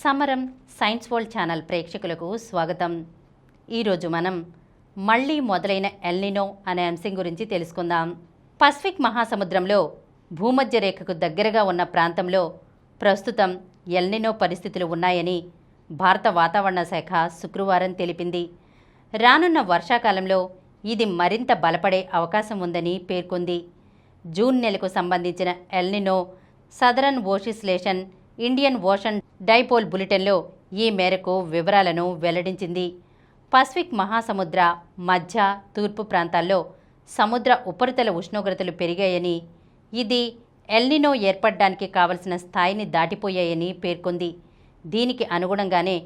సమరం science world channel ప్రేక్షకులకు స్వాగతం. ఈరోజు మనం మళ్ళీ మొదలైన ఎల్నినో అనే అంశం గురించి తెలుసుకుందాం. పసిఫిక్ మహాసముద్రంలో భూమధ్య రేఖకు దగ్గరగా ఉన్న ప్రాంతంలో ప్రస్తుతం ఎల్నినో పరిస్థితులు ఉన్నాయని భారత వాతావరణ శాఖ శుక్రవారం తెలిపింది. రానున్న వర్షాకాలంలో ఇది మరింత బలపడే అవకాశం ఉందని పేర్కొంది. జూన్ నెలకు సంబంధించిన El Nino southern oscillation Indian ocean dipole బులెటిన్లో ఈ మేరకు వివరాలను వెల్లడించింది. పసిఫిక్ మహాసముద్ర మధ్య తూర్పు ప్రాంతాల్లో సముద్ర ఉపరితల ఉష్ణోగ్రతలు పెరిగాయని, ఇది ఎల్నినో ఏర్పడడానికి కావలసిన స్థాయిని దాటిపోయాయని పేర్కొంది. దీనికి అనుగుణంగానే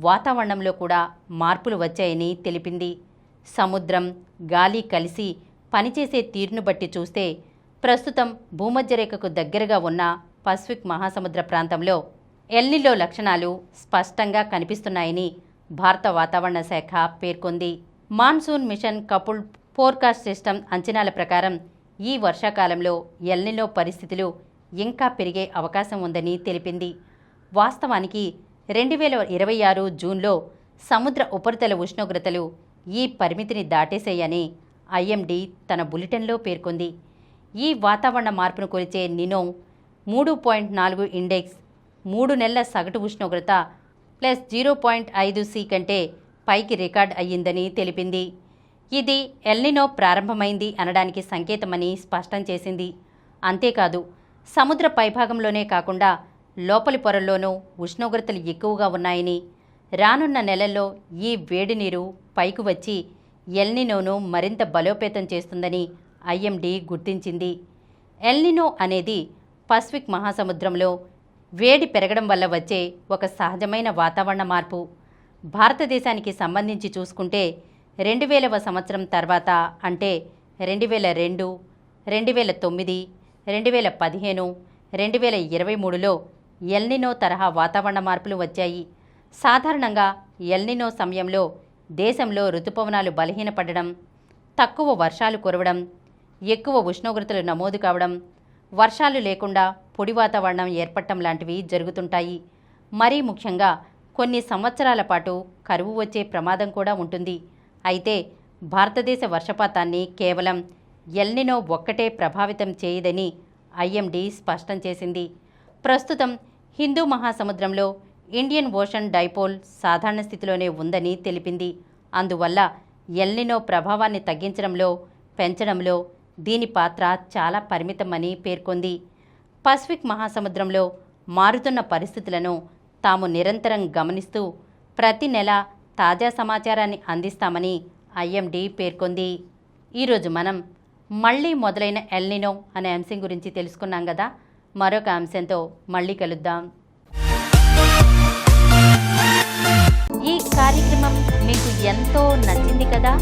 వాతావరణంలో కూడా మార్పులు వచ్చాయని తెలిపింది. సముద్రం, గాలి కలిసి పనిచేసే తీరును బట్టి చూస్తే ప్రస్తుతం భూమధ్యరేఖకు దగ్గరగా ఉన్న పసిఫిక్ మహాసముద్ర ప్రాంతంలో ఎల్నినో లక్షణాలు స్పష్టంగా కనిపిస్తున్నాయని భారత వాతావరణ శాఖ పేర్కొంది. Monsoon mission coupled forecast system అంచనాల ప్రకారం ఈ వర్షాకాలంలో ఎల్నినో పరిస్థితులు ఇంకా పెరిగే అవకాశం ఉందని తెలిపింది. వాస్తవానికి 2026 జూన్లో సముద్ర ఉపరితల ఉష్ణోగ్రతలు ఈ పరిమితిని దాటేశాయని ఐఎండీ తన బులెటిన్లో పేర్కొంది. ఈ వాతావరణ మార్పును కొలిచే నినో 3.4 ఇండెక్స్ 3 నెలల సగటు ఉష్ణోగ్రత +0.5 C కంటే పైకి రికార్డ్ అయ్యిందని తెలిపింది. ఇది ఎల్నినో ప్రారంభమైంది అనడానికి సంకేతమని స్పష్టం చేసింది. అంతేకాదు, సముద్ర పైభాగంలోనే కాకుండా లోపలి పొరల్లోనూ ఉష్ణోగ్రతలు ఎక్కువగా ఉన్నాయని, రానున్న నెలల్లో ఈ వేడి నీరు పైకి వచ్చి ఎల్నినోను మరింత బలోపేతం చేస్తుందని ఐఎండీ గుర్తించింది. ఎల్నినో అనేది పసిఫిక్ మహాసముద్రంలో వేడి పెరగడం వల్ల వచ్చే ఒక సహజమైన వాతావరణ మార్పు. భారతదేశానికి సంబంధించి చూసుకుంటే 2000వ సంవత్సరం తర్వాత అంటే 2002, 2009, 2015, 2023లో ఎల్నినో తరహా వాతావరణ మార్పులు వచ్చాయి. సాధారణంగా ఎల్నినో సమయంలో దేశంలో రుతుపవనాలు బలహీనపడడం, తక్కువ వర్షాలు కురవడం, ఎక్కువ ఉష్ణోగ్రతలు నమోదు కావడం, వర్షాలు లేకుండా పొడి వాతావరణం ఏర్పడటం లాంటివి జరుగుతుంటాయి. మరీ ముఖ్యంగా కొన్ని సంవత్సరాల పాటు కరువు వచ్చే ప్రమాదం కూడా ఉంటుంది. అయితే భారతదేశ వర్షపాతాన్ని కేవలం ఎల్నినో ఒక్కటే ప్రభావితం చేయదని ఐఎండీ స్పష్టం చేసింది. ప్రస్తుతం హిందూ మహాసముద్రంలో ఇండియన్ ఓషన్ డైపోల్ సాధారణ స్థితిలోనే ఉందని తెలిపింది. అందువల్ల ఎల్నినో ప్రభావాన్ని తగ్గించడంలో, పెంచడంలో దీని పాత్ర చాలా పరిమితమని పేర్కొంది. పసిఫిక్ మహాసముద్రంలో మారుతున్న పరిస్థితులను తాము నిరంతరం గమనిస్తూ ప్రతి నెల తాజా సమాచారాన్ని అందిస్తామని ఐఎండీ పేర్కొంది. ఈరోజు మనం మళ్ళీ మొదలైన ఎల్నినో అనే అంశం గురించి తెలుసుకున్నాం కదా. మరొక అంశంతో మళ్ళీ కలుద్దాం. ఈ కార్యక్రమం మీకు ఎంతో నచ్చింది కదా.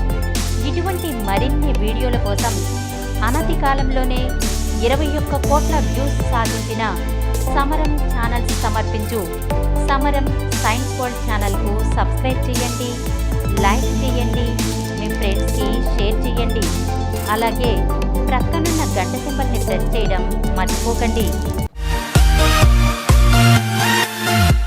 ఇటువంటి మరిన్ని వీడియోల కోసం అనతి కాలంలోనే 21 కోట్ల వ్యూస్ సాధించిన సమరం ఛానల్ సమర్పించు సమరం సైన్స్ వరల్డ్ ఛానల్కు సబ్స్క్రైబ్ చేయండి, లైక్ చేయండి, మీ ఫ్రెండ్స్కి షేర్ చేయండి. అలాగే ప్రక్కనున్న గంట సింబల్ని ప్రెస్ చేయడం మర్చిపోకండి.